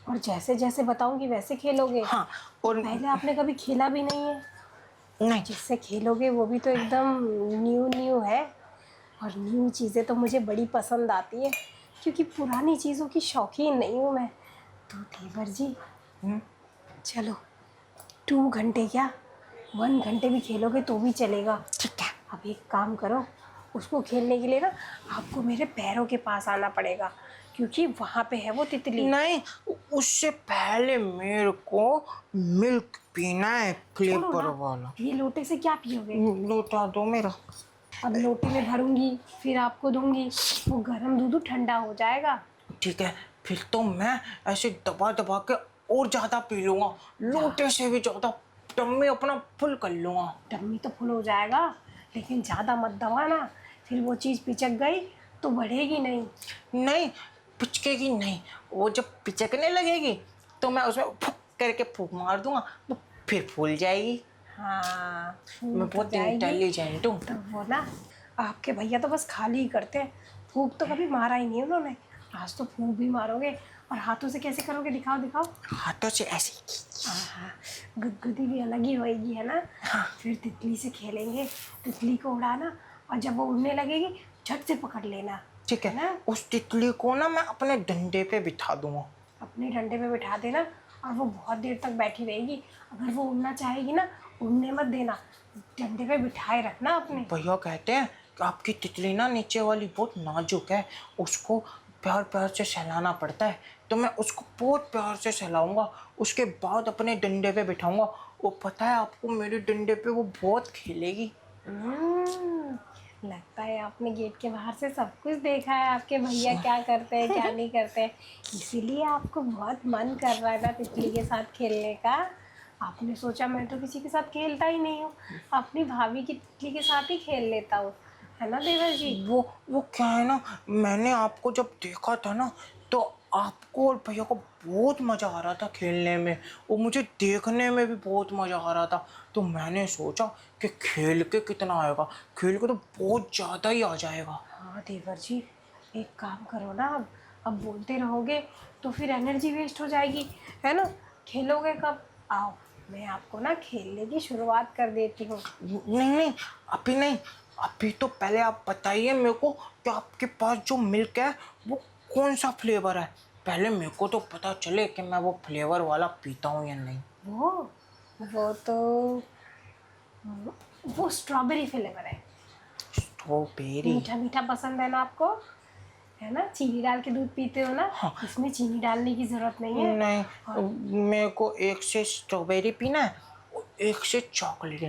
और जैसे जैसे बताऊंगी वैसे खेलोगे? हाँ, और पहले आपने कभी खेला भी नहीं है। नहीं, जिससे खेलोगे वो भी तो एकदम न्यू न्यू है, और न्यू चीज़ें तो मुझे बड़ी पसंद आती है, क्योंकि पुरानी चीज़ों की शौकीन नहीं हूँ मैं। तो देवर जी, चलो 2 घंटे क्या, 1 घंटे भी खेलोगे तो भी चलेगा। ठीक है। अब एक काम करो, उसको खेलने के लिए ना आपको मेरे पैरों के पास आना पड़ेगा, क्योंकि वहाँ पे है वो तितली। नहीं, उससे पहले मेरे को मिल्क पीना है, छोड़ो फ्लेवर ना, वाला। ये लोटे से क्या पियोगे? लौटा दो मेरा। अब लोटे में भरूंगी, फिर आपको दूंगी, वो गर्म दूध ठंडा हो जाएगा। ठीक है, फिर तो मैं ऐसे दबा दबा के और ज्यादा पी लूंगा, लोटे से भी ज्यादा, टम्मी अपना फुल कर लूंगा। टम्मी तो फुल हो जाएगा, लेकिन ज़्यादा मत दबाना, फिर वो चीज़ पिचक गई तो बढ़ेगी नहीं। नहीं, पिचकेगी नहीं। वो जब पिचकने लगेगी तो मैं उसमें फुक करके फूंक मार दूंगा, तो फिर फूल जाएगी। हाँ, फूल मैं तो बहुत जाएगी। इंटेलिजेंट हूँ। तो वो ना, आपके भैया तो बस खाली ही करते हैं, फूंक तो कभी मारा ही नहीं उन्होंने। आज तो फूंक भी मारोगे, और हाथों से कैसे करोगे? दिखाओ दिखाओ। हाथों से ऐसे। हाँ, गुदगुदी भी अलग ही होएगी, है ना? फिर तितली से खेलेंगे, तितली को उड़ाना, और जब वो उड़ने लगेगी झट से पकड़ लेना। ठीक है ना, उस तितली को ना मैं अपने डंडे पे बिठा दूंगा। अपने डंडे पे बिठा देना, और वो बहुत देर तक बैठी रहेगी। अगर वो उड़ना चाहेगी ना, उड़ने मत देना, डंडे पे बिठाए रखना अपने। भैया कहते हैं कि आपकी तितली ना नीचे वाली बहुत नाजुक है, उसको प्यार प्यार से सहलाना पड़ता है, तो मैं उसको बहुत प्यार से सहलाऊंगा, उसके बाद अपने डंडे पे बिठाऊंगा। वो पता है आपको, मेरे डंडे पे वो बहुत खेलेगी। लगता है आपने गेट के बाहर से सब कुछ देखा है, आपके भैया क्या करते हैं क्या नहीं करते हैं, इसीलिए आपको बहुत मन कर रहा है ना तितली के साथ खेलने का। आपने सोचा मैं तो किसी के साथ खेलता ही नहीं हूँ, अपनी भाभी की तितली के साथ ही खेल लेता हूँ, है ना देवर जी? वो क्या है ना, मैंने आपको जब देखा था ना, तो आपको और भैया को बहुत मज़ा आ रहा था खेलने में, और मुझे देखने में भी बहुत मज़ा आ रहा था। तो मैंने सोचा कि खेल के कितना आएगा, खेल के तो बहुत ज़्यादा ही आ जाएगा। हाँ देवर जी, एक काम करो ना, अब बोलते रहोगे तो फिर एनर्जी वेस्ट हो जाएगी, है ना। खेलोगे कब? आओ, मैं आपको ना खेलने की शुरुआत कर देती हूँ। नहीं नहीं, अभी नहीं, अभी तो पहले आप बताइए मेरे को कि आपके पास जो मिल्क है वो कौन सा फ्लेवर है। पहले मेरे को तो पता चले कि मैं वो फ्लेवर वाला पीता हूँ या नहीं। वो वो तो वो स्ट्रॉबेरी फ्लेवर है। स्ट्रॉबेरी? मीठा मीठा पसंद है ना आपको, है ना। चीनी डाल के दूध पीते हो ना, हाँ। इसमें चीनी डालने की जरूरत नहीं है। नहीं, मेरे को एक से स्ट्रॉबेरी पीना है और एक से चॉकलेट।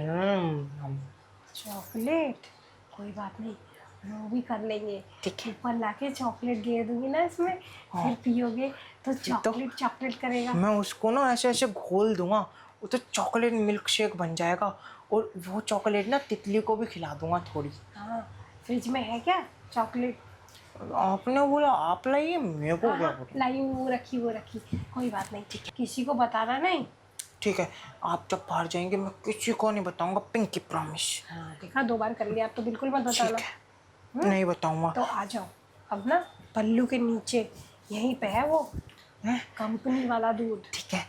चॉकलेट, कोई बात नहीं, वो भी कर लेंगे। ठीक है। ऊपर लाके चॉकलेट गिर दूंगी ना इसमें, फिर पियोगे तो चॉकलेट चॉकलेट करेगा। मैं उसको ना ऐसे ऐसे घोल दूंगा, वो तो चॉकलेट मिल्क शेक बन जाएगा। और वो चॉकलेट ना तितली को भी खिला दूंगा थोड़ी। हाँ, फ्रिज में है क्या चॉकलेट? आपने बोला आप लाइए, मेरे को क्या बोला? लाई हूँ, वो रखी, कोई बात नहीं, ठीक है, किसी को बताना नहीं। ठीक है, आप जब बाहर जाएंगे मैं किसी को नहीं बताऊंगा, पिंकी प्रॉमिस। हाँ देखा, 2 बार कर लिया, आप तो बिल्कुल मत ठीक बताना। है, नहीं बताऊंगा। तो आ जाओ अब ना, पल्लू के नीचे यहीं पे है वो कंपनी वाला दूध। ठीक है,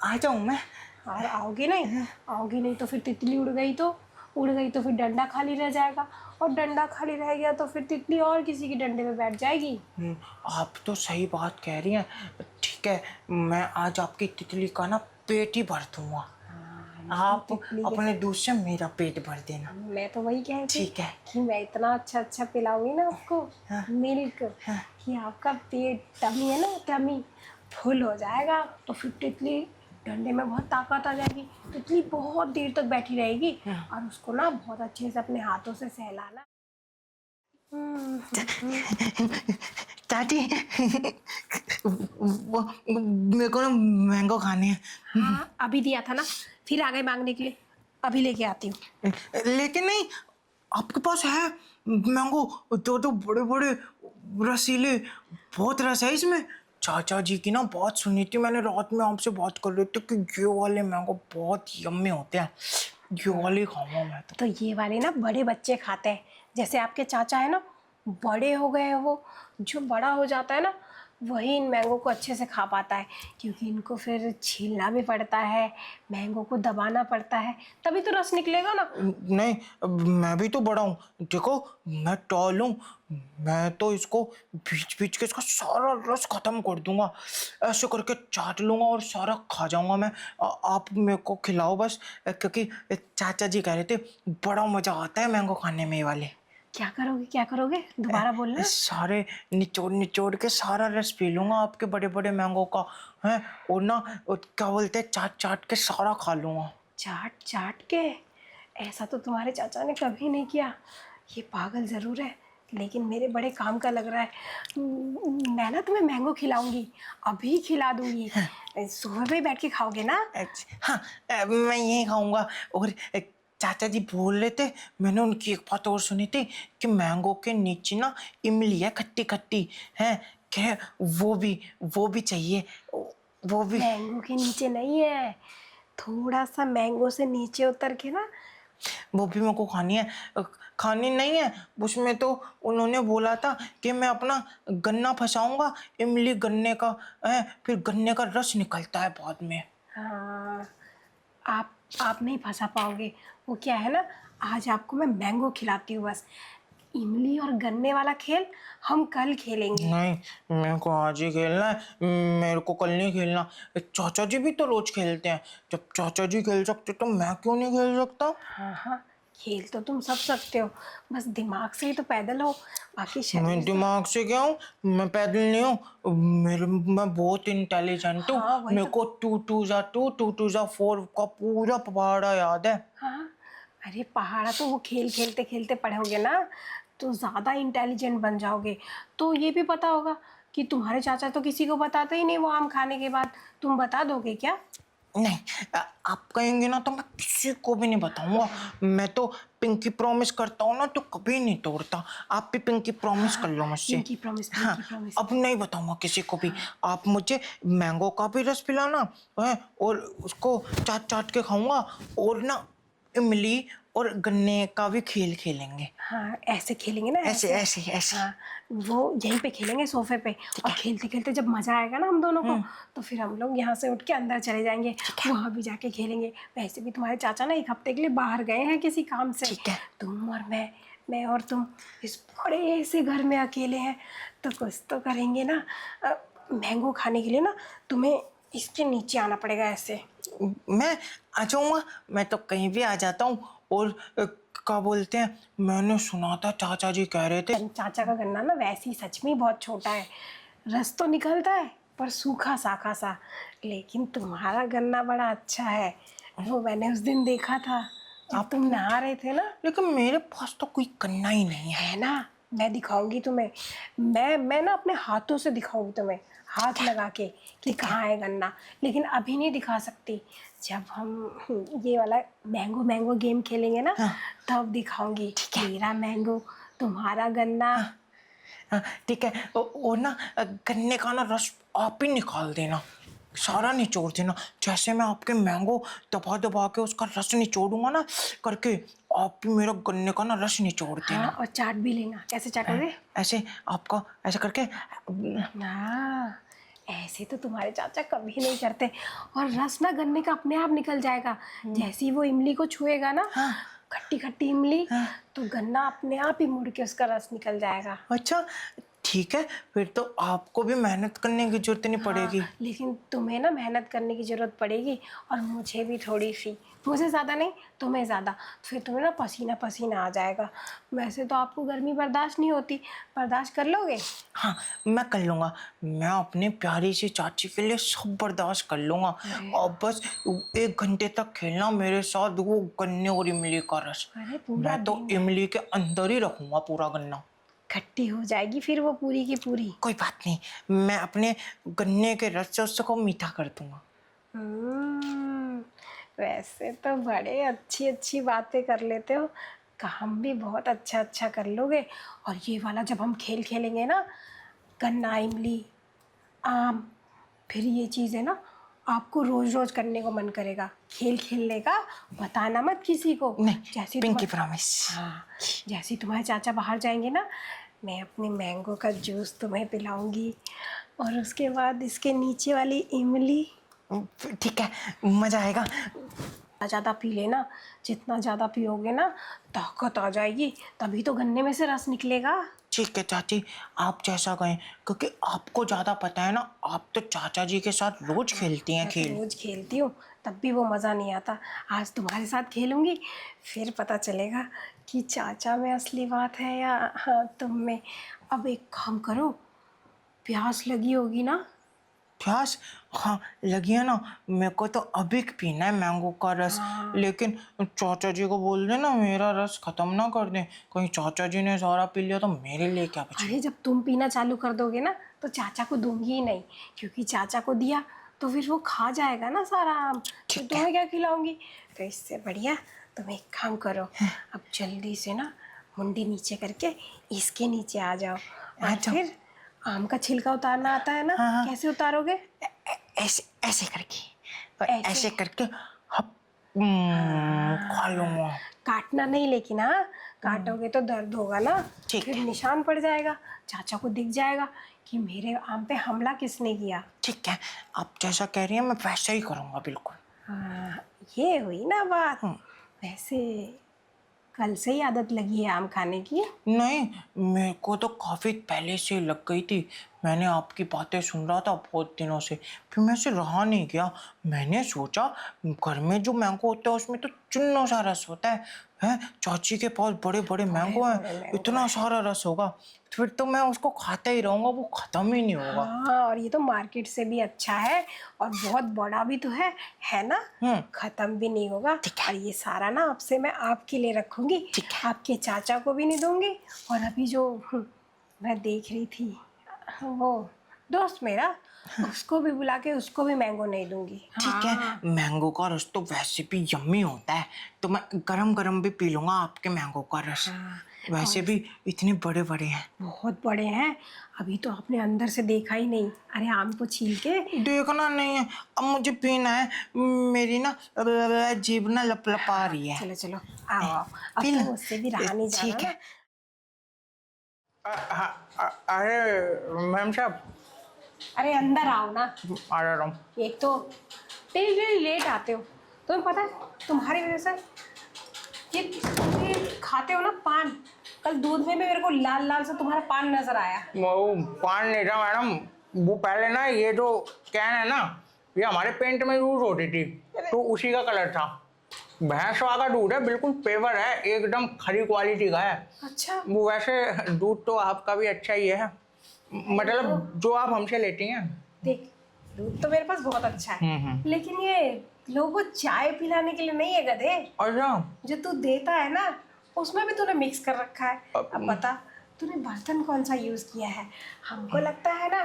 आ जाऊँ मैं? और आओगी नहीं तो फिर तितली उड़ गई तो फिर डंडा खाली रह जाएगा, और डंडा खाली रह गया तो फिर तितली और किसी के डंडे में बैठ जाएगी। आप तो सही बात कह रही हैं। ठीक है, मैं आज आपकी तितली का ना पेट ही भर दूंगा। आप अपने दूध से मेरा पेट भर देना। मैं तो वही कह रही थी ठीक है। कि मैं इतना अच्छा अच्छा पिलाऊंगी ना आपको मिल्क, कि आपका पेट, टमी है ना, टमी फुल हो जाएगा। तो फिर तितली डंडे में बहुत ताकत आ जाएगी, तितली बहुत देर तक बैठी रहेगी, और उसको ना बहुत अच्छे से अपने हाथों से सहलाना। चाची, वो मेरे को ना मैंगो खाने हैं। हाँ, अभी दिया था ना, फिर आ गए मांगने के लिए, अभी लेके आती हूँ। लेकिन नहीं, आपके पास है मैंगो? तो बड़े बड़े रसीले, बहुत रस है इसमें। चाचा जी की ना बात सुनी थी मैंने, रात में आपसे बात कर रहे थे कि ये वाले मैंगो बहुत यम्मी होते हैं, ये वाले खाऊंगा मैं तो। ये वाले ना बड़े बच्चे खाते हैं, जैसे आपके चाचा है ना, बड़े हो गए हैं वो। जो बड़ा हो जाता है ना, वही इन मैंगो को अच्छे से खा पाता है, क्योंकि इनको फिर छीलना भी पड़ता है, मैंगो को दबाना पड़ता है, तभी तो रस निकलेगा ना। नहीं, मैं भी तो बड़ा हूँ, देखो मैं टॉल हूँ। मैं तो इसको बीच बीच के इसका सारा रस खत्म कर दूंगा, ऐसे करके चाट लूंगा और सारा खा जाऊंगा मैं। आप मेरे को खिलाओ बस, क्योंकि चाचा जी कह रहे थे बड़ा मजा आता है मैंगो खाने में ये वाले। क्या करोगे, दोबारा बोलना। सारे निचोड़ निचोड़ के सारा रस पी लूंगा आपके बड़े बड़े मैंगो का है, और ना क्या बोलते हैं, चाट चाट के सारा खा लूंगा। चाट चाट के? ऐसा तो तुम्हारे चाचा ने कभी नहीं किया, ये पागल ज़रूर है, लेकिन मेरे बड़े काम का लग रहा है। मैं ना तुम्हें मैंगो खिलाऊंगी, अभी खिला दूंगी, सुबह भी बैठ के खाओगे ना। हाँ, मैं यही खाऊंगा। और चाचा जी बोल रहे थे, मैंने उनकी एक बात और सुनी थी कि मैंगो के नीचे ना इमली है, खट्टी खट्टी है, क्या वो भी चाहिए, वो भी। मैंगो के नीचे नहीं है, थोड़ा सा मैंगो से नीचे उतर के ना। वो भी मेरे को खानी है। खानी नहीं है, उसमें तो उन्होंने बोला था कि मैं अपना गन्ना फंसाऊंगा, इमली गन्ने का है, फिर गन्ने का रस निकलता है बाद में। हाँ, आप नहीं फंसा पाओगे। वो क्या है ना, आज आपको मैं मैंगो खिलाती हूँ बस। इमली और गन्ने वाला खेल हम कल खेलेंगे। नहीं, मेरे को आज ही खेलना है, मेरे को कल नहीं खेलना। चाचा जी भी तो रोज खेलते हैं, जब चाचा जी खेल सकते तो मैं क्यों नहीं खेल सकता? हाँ, खेल तो तुम सब सकते हो, बस दिमाग से ही तो पैदल हो, बाकी मैं शरीर तो। दिमाग से क्या हूँ, मैं पैदल नहीं हूँ, मैं बहुत इंटेलिजेंट हूँ। हाँ वही मेरे तो। को 2 2 जा 4 का पूरा पहाड़ा याद है। हाँ, अरे पहाड़ा तो वो खेल खेलते खेलते पढ़ोगे ना, तो ज़्यादा इंटेलिजेंट बन जाओगे। तो ये भी पता होगा कि तुम्हारे चाचा तो किसी को बताते ही नहीं वो आम खाने के बाद, तुम बता दोगे क्या? नहीं, आप कहेंगे ना तो मैं किसी को भी नहीं बताऊंगा। मैं तो पिंकी प्रॉमिस करता हूँ ना तो कभी नहीं तोड़ता। आप भी पिंकी प्रॉमिस कर लो मुझसे। पिंकी प्रॉमिस, हाँ, पिंकी प्रॉमिस। अब नहीं बताऊंगा किसी को भी। आप मुझे मैंगो का भी रस पिलाना है, और उसको चाट चाट के खाऊंगा, और ना इमली और गन्ने का भी खेल खेलेंगे। हाँ ऐसे खेलेंगे ना, ऐसे ऐसे ऐसे। हाँ वो यहीं पे खेलेंगे सोफे पे, और खेलते खेलते जब मजा आएगा ना हम दोनों को, तो फिर हम लोग यहाँ से उठ के अंदर चले जाएंगे, वहाँ भी जाके खेलेंगे। वैसे भी तुम्हारे चाचा ना 1 हफ्ते के लिए बाहर गए हैं किसी काम से। ठीक है। तुम और मैं और तुम इस बड़े से घर में अकेले हैं, तो कुछ तो करेंगे ना। मैंगो खाने के लिए ना तुम्हें इसके नीचे आना पड़ेगा ऐसे। मैं आ जाऊंगा, मैं तो कहीं भी आ जाता हूँ। और क्या बोलते हैं, मैंने सुना था चाचा जी कह रहे थे। चाचा का गन्ना ना वैसे ही सच में ही बहुत छोटा है, रस तो निकलता है पर सूखा साखा सा। लेकिन तुम्हारा गन्ना बड़ा अच्छा है, वो मैंने उस दिन देखा था जब तुम नहा रहे थे ना। लेकिन मेरे पास तो कोई गन्ना ही नहीं है। है ना, मैं दिखाऊंगी तुम्हें। मैं ना अपने हाथों से दिखाऊंगी तुम्हें, हाथ लगा के कि कहाँ है गन्ना। लेकिन अभी नहीं दिखा सकती, जब हम ये वाला मैंगो मैंगो गेम खेलेंगे ना, तब दिखाऊंगी। मेरा मैंगो, तुम्हारा गन्ना। हाँ, ठीक है। और ना गन्ने का ना रस आप ही निकाल देना, सारा निचोड़ देना। जैसे मैं आपके मैंगो दबा दबा के उसका रस निचोड़ूंगा ना करके, आप भी मेरा गन्ने का ना रस निचोड़ देना। हाँ और चाट भी लेना। कैसे चाटोगे? ऐसे आपका ऐसे करके। हाँ ऐसे तो तुम्हारे चाचा कभी नहीं करते। और रस ना गन्ने का अपने आप निकल जाएगा, जैसे ही वो इमली को छुएगा ना, खट्टी खट्टी इमली, तो गन्ना अपने आप ही मुड़ के उसका रस निकल जाएगा। अच्छा ठीक है, फिर तो आपको भी मेहनत करने की जरूरत नहीं पड़ेगी। लेकिन तुम्हें ना मेहनत करने की ज़रूरत पड़ेगी, और मुझे भी थोड़ी सी। मुझे ज़्यादा नहीं, तुम्हें ज़्यादा। फिर तुम्हें ना पसीना पसीना आ जाएगा। वैसे तो आपको गर्मी बर्दाश्त नहीं होती, बर्दाश्त कर लोगे? हाँ मैं कर लूँगा, मैं अपनी प्यारी सी चाची के लिए सब बर्दाश्त कर लूँगा। और बस 1 घंटे तक खेलना मेरे साथ वो गन्ने और इमली का रस। अरे पूरा मैं तो इमली के अंदर ही रखूँगा पूरा गन्ना। खट्टी हो जाएगी फिर वो पूरी की पूरी। कोई बात नहीं, मैं अपने गन्ने के रस से उसको मीठा कर दूँगा। वैसे तो बड़े अच्छी अच्छी बातें कर लेते हो, काम भी बहुत अच्छा अच्छा कर लोगे। और ये वाला जब हम खेल खेलेंगे ना, गन्ना इमली आम, फिर ये चीज़ें ना आपको रोज रोज करने को मन करेगा। खेल खेलने का बताना मत किसी को। नहीं, जैसे पिंकी प्रॉमिस। हाँ जैसे तुम्हारे चाचा बाहर जाएंगे ना, मैं अपने मैंगो का जूस तुम्हें पिलाऊंगी, और उसके बाद इसके नीचे वाली इमली। ठीक है, मजा आएगा। ज़्यादा पी लेना, जितना ज़्यादा पियोगे ना ताकत आ जाएगी, तभी तो गन्ने में से रस निकलेगा। ठीक है चाची, आप जैसा कहें, क्योंकि आपको ज़्यादा पता है ना, आप तो चाचा जी के साथ रोज खेलती हैं मैं तो खेल। रोज खेलती हूँ, तब भी वो मज़ा नहीं आता। आज तुम्हारे साथ खेलूंगी, फिर पता चलेगा कि चाचा में असली बात है या हाँ तुम में। अब एक काम करो, प्यास लगी होगी ना? प्यास? हाँ लगी है ना, मेरे को तो अभी पीना है मैंगो का रस। लेकिन चाचा जी को बोल देना मेरा रस खत्म ना कर दें, कहीं चाचा जी ने सारा पी लिया तो मेरे लिए क्या बचे। अरे जब तुम पीना चालू कर दोगे ना, तो चाचा को दूंगी ही नहीं, क्योंकि चाचा को दिया तो फिर वो खा जाएगा ना सारा आम, तो तुम्हें क्या खिलाऊंगी। तो इससे बढ़िया तुम एक काम करो, अब जल्दी से ना मुंडी नीचे करके इसके नीचे आ जाओ, और फिर आम का छिलका उतारना आता है ना? कैसे उतारोगे? ऐसे ऐसे करके, और ऐसे? ऐसे करके हप खा लूंगा। काटना नहीं लेकिन, हाँ काटोगे तो दर्द होगा ना, ठीक फिर निशान पड़ जाएगा, चाचा को दिख जाएगा कि मेरे आम पे हमला किसने किया। ठीक है, आप जैसा कह रही हैं मैं वैसा ही करूँगा बिल्कुल। हाँ ये हुई ना बात। वैसे कल से ही आदत लगी है आम खाने की? नहीं, मेरे को तो काफ़ी पहले से लग गई थी। मैंने आपकी बातें सुन रहा था बहुत दिनों से, फिर मैं से रहा नहीं गया। मैंने सोचा घर में जो मैंगो होता है उसमें तो चुन्ना सा रस होता है चाची के पास बड़े बड़े मैंगो हैं, इतना सारा रस होगा, फिर तो मैं उसको खाता ही रहूँगा, वो ख़त्म ही नहीं होगा। हाँ और ये तो मार्केट से भी अच्छा है, और बहुत बड़ा भी तो है ना? खत्म भी नहीं होगा। और ये सारा ना अब से मैं आपके लिए रखूंगी, आपके चाचा को भी नहीं दूंगी। और अभी जो मैं देख रही थी वो दोस्त मेरा, उसको भी बुला के उसको भी मैंगो नहीं दूंगी। ठीक है, मैंगो का रस तो वैसे भी यम्मी होता है, तो मैं गरम गरम भी पी लूंगा आपके मैंगो का रस। वैसे भी इतने बड़े बड़े हैं। बहुत बड़े हैं। अभी तो आपने अंदर से देखा ही नहीं। अरे आम को छील के देखना नहीं है, अब मुझे पीना है। मेरी ना जीभ ना लपलपा रही है। चलो चलो आओ आओ, अब पी तो लो। मुझसे भी रहा नहीं जा ठीक रहा है। ना। अरे मैम साहब, अरे अंदर आओ ना। आ रहा हूँ। एक तो डेली लेट आते हो। तुम्हें पता है तुम्हारी वजह से ये खाते हो ना पान, कल दूध में भी मेरे को लाल लाल से तुम्हारा पान नजर आया। वो पान नहीं था मैडम, वो पहले ना ये जो कैन है ना, ये हमारे पेंट में यूज होती थी, तो उसी का कलर था। भैंसवा का दूध है, बिल्कुल पेवर है, एकदम खरी क्वालिटी का है। अच्छा। वो वैसे दूध तो आपका भी अच्छा ही है, मतलब जो आप हमसे लेती हैं। देख, दूध तो मेरे पास बहुत अच्छा है, लेकिन ये लोगों को चाय पिलाने के लिए नहीं है गधे। अच्छा। जो तू देता है ना उसमें भी तूने मिक्स कर रखा है। अब बता तूने बर्तन कौन सा यूज किया है? हमको लगता है ना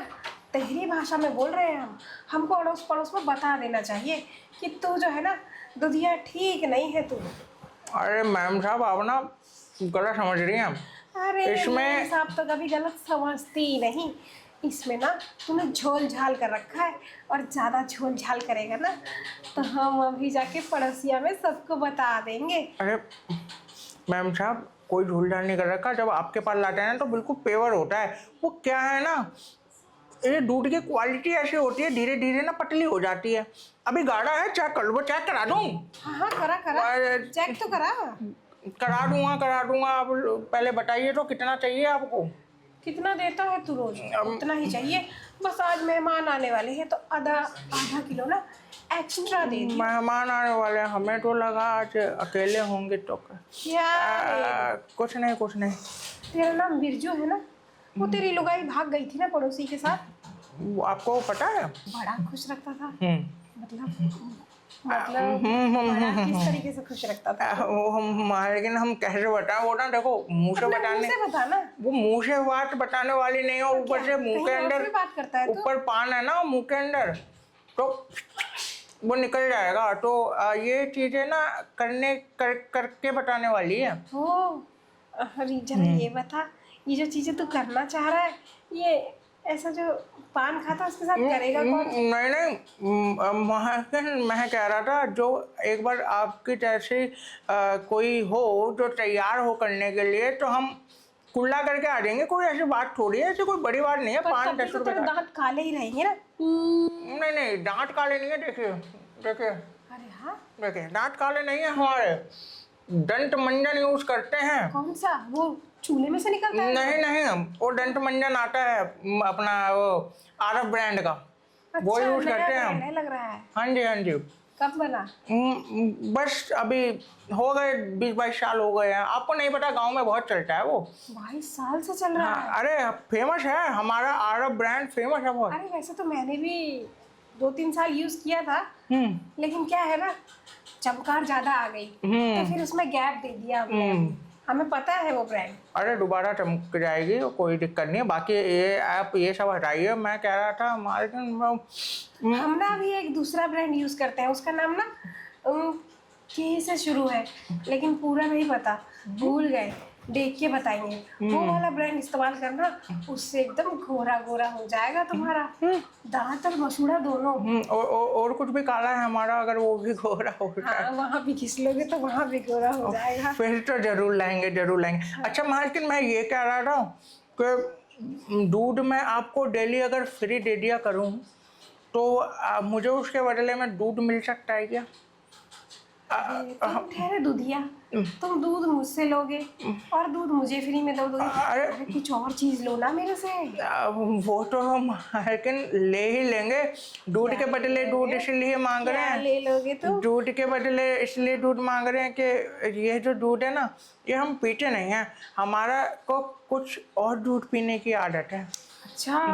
तेरी भाषा में बोल रहे हैं हम। हमको अड़ोस पड़ोस में बता देना चाहिए कि तू जो है ना दुधिया ठीक नहीं है तू। अरे मैम साहब, आप ना गलत समझ रही हैं। अरे इसमें साहब तो कभी गलत समझती ही नहीं। इसमें ना तूने झोल झाल कर रखा है, और ज़्यादा झोल झाल करेगा ना तो हम अभी जाके पड़ोसिया में सबको बता देंगे। अरे मैम साहब, कोई झूल झाल नहीं कर रखा। जब आपके पास लाते हैं ना तो बिल्कुल पेवर होता है। वो क्या है ना, ये दूध की क्वालिटी ऐसी होती है, धीरे धीरे ना पतली हो जाती है। अभी गाढ़ा है, चेक कर लो। वो चेक करा दूं? हाँ हाँ करा करा, चेक तो करा। करा दूंगा। आप पहले बताइए तो कितना चाहिए आपको? कितना देता है तू रोज? उतना ही चाहिए। बस आज मेहमान आने वाले हैं तो आधा आधा किलो ना एक्स्ट्रा दे दियो। मेहमान आने वाले हैं, हमें तो लगा आज अकेले होंगे तो क्या? कुछ नहीं कुछ नहीं। तेरा नाम बिरजू है ना? वो तेरी लुगाई भाग गई थी ना पड़ोसी के साथ। वो आपको पता है? बड़ा खुश रखता था। हम्म। मतलब बड़ा किस तरीके से खुश रखता था? वो हम, लेकिन हम कैसे बताएं? वो ना देखो, मुंह से अपने बताने, मुंह से बता ना। वो मुंह से बात बताने वाली नहीं है। ऊपर से मुंह के कहीं और अंदर भी बात करता है तो? ऊपर पान है ना मुंह के अंदर, तो वो निकल जाएगा। तो ये चीजें ना करके बताने वाली है। ओ, अरे जरा ये बता, ये जो चीजें तू करना चाह रहा है, ये ऐसा जो पान खाता है उसके साथ करेगा कौन? नहीं नहीं, मैं कह रहा था, जो एक बार आपकी जैसे कोई हो जो तैयार हो करने के लिए, तो हम कुल्ला करके आ जाएंगे। कोई ऐसी बात थोड़ी है, ऐसी कोई बड़ी बात नहीं है। पर 5-10 तो रुपए तेरे का। दांत काले ही रहेंगे ना। नहीं नहीं, दांत काले नहीं है। देखिए देखिए अरे हाँ, देखिए, दांत काले नहीं है हमारे। दंत मंजन यूज करते हैं। कौन सा? वो चूल्हे में से निकलता है? नहीं नहीं, वो दंत मंजन आता है अपना, वो आरफ ब्रांड का। वो अच्छा, यूज नया करते हैं brand हम। है लग रहा है। हाँ जी हाँ जी। कब बना? बस अभी हो गए 20-22 साल हो गए हैं। आपको नहीं पता, गांव में बहुत चलता है वो। 22 साल से चल रहा है? हाँ, अरे फेमस है हमारा आरब ब्रांड, फेमस है बहुत। अरे वैसे तो मैंने भी 2-3 साल यूज किया था, हम्म लेकिन क्या है ना चमकार ज्यादा आ गई तो फिर उसमें गैप दे दिया हमने। हमें पता है वो ब्रांड। अरे दोबारा चमक जाएगी, कोई दिक्कत नहीं है। बाकी ये आप ये सब हटाइए। मैं कह रहा था मार्जिन, हम ना अभी एक दूसरा ब्रांड यूज करते हैं, उसका नाम ना के से शुरू है, लेकिन पूरा नहीं पता, भूल गए। देख के बताएंगे। वो वाला ब्रांड इस्तेमाल करना, उससे एकदम गोरा गोरा हो जाएगा तुम्हारा दांत और मसूड़ा दोनों। और कुछ भी काला है हमारा, अगर वो भी गोरा हो जाए। हाँ, वहाँ भी घिस लोगे तो वहाँ भी गोरा हो जाएगा। फिर तो जरूर लाएंगे जरूर लाएंगे। अच्छा मालकिन, मैं ये कह रहा था कि दूध में आपको डेली अगर फ्री दे दिया करूँ तो मुझे उसके बदले में दूध मिल सकता है क्या? तुम ठहरे दूधिया, तुम दूध मुझसे लोगे और दूध मुझे फ्री में दोगे? अरे कुछ और चीज लो ना मेरे से। वो तो हम लेकिन ले ही लेंगे। दूध के बदले दूध इसलिए मांग रहे हैं। ले लोगे तो? दूध के बदले इसलिए दूध मांग रहे हैं कि ये जो दूध है ना, ये हम पीते नहीं हैं। हमारा को कुछ और दूध पीने की आदत है। अच्छा,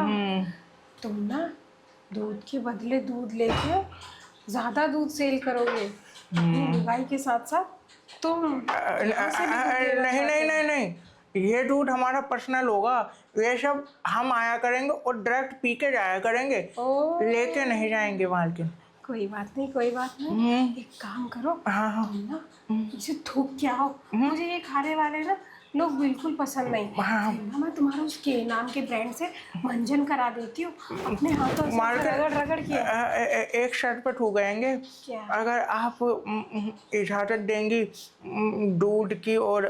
तुम ना दूध के बदले दूध लेके ज्यादा दूध सेल करोगे भाई के साथ साथ? तुम नहीं नहीं नहीं नहीं, ये दूध हमारा पर्सनल होगा। ये सब हम आया करेंगे और डायरेक्ट पी के जाया करेंगे, लेके नहीं जाएंगे मालकिन। कोई बात नहीं कोई बात नहीं, एक काम करो। हाँ हाँ, तुम ना इसे थूक के आओ। मुझे ये खाने वाले ना लोग बिल्कुल पसंद नहीं। हाँ। फिर ना मैं तुम्हारा उसके नाम के ब्रांड से मंजन करा देती हूँ अपने हाथों से, मार्केट रगड़ रगड़ के। एक शर्त पे ठुक गएंगे। क्या? अगर आप इजाज़त देंगी दूध की और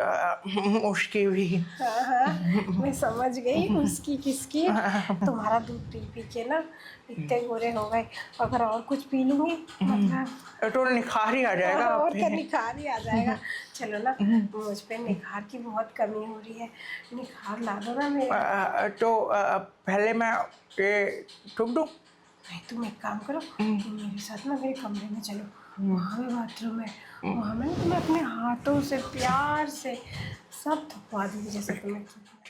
उसकी भी। हाँ हाँ, मैं समझ गई उसकी किसकी है। तुम्हारा दूध पी पी के ना इतने गोरे हो गए, अगर और कुछ पी लूंगी मतलब तो निखार ही आ जाएगा आप और पे। क्या, निखार ही आ जाएगा। चलो ना, मुझ पे निखार की बहुत कमी हो रही है, निखार ला दो ना मेरे। तो पहले मैं ये ठुक दूँ? नहीं, तुम एक काम करो, तुम मेरे साथ ना मेरे कमरे में चलो, वहाँ में बाथरूम है, वहाँ में ना तुम्हें अपने हाथों से प्यार से सब थपवा दूँगी जैसे तुम्हें।